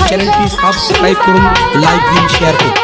চ্যানেলটি সাবস্ক্রাইব করুন, লাইক দিন, শেয়ার করুন।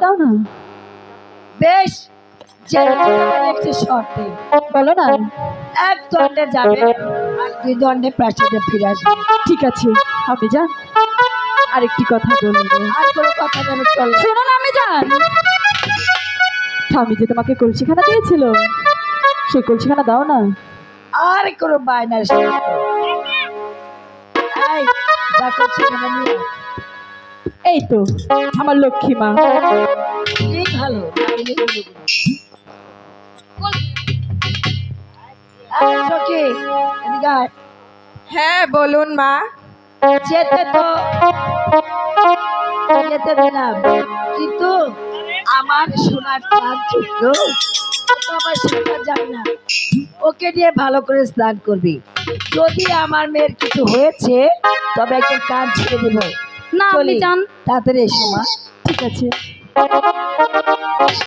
দাও না বেশ, একটু শর্তে বলো না। এক দণ্ডে যাবে আর 2 দণ্ডে প্রাসাদে ফিরে আসবে। ঠিক আছে আমি যান, আরেকটি কথা বলবো। আর কোনো কথা যেন চলে। শোনো না আমি যান, স্বামী যে তোমাকে কলসিখানা দিয়েছিল, সেই কলসিখানা দাও না। আর কোনো বায়নার যা কলসিখানা নিয়ে এই তো আমার লক্ষ্মী মা। এই ভালো হ্যাঁ বলুন মা। যেতে দিলাম, কিন্তু আমার সোনার চাঁদ ছিল, আমার সেটা জানি না। ওকে নিয়ে ভালো করে স্নান করবি। যদি আমার মেয়ের কিছু হয়েছে তবে একটা কান ছেড়ে দেবো। না আপনি যান, তাড়াতাড়ি এসো মা। ঠিক আছে।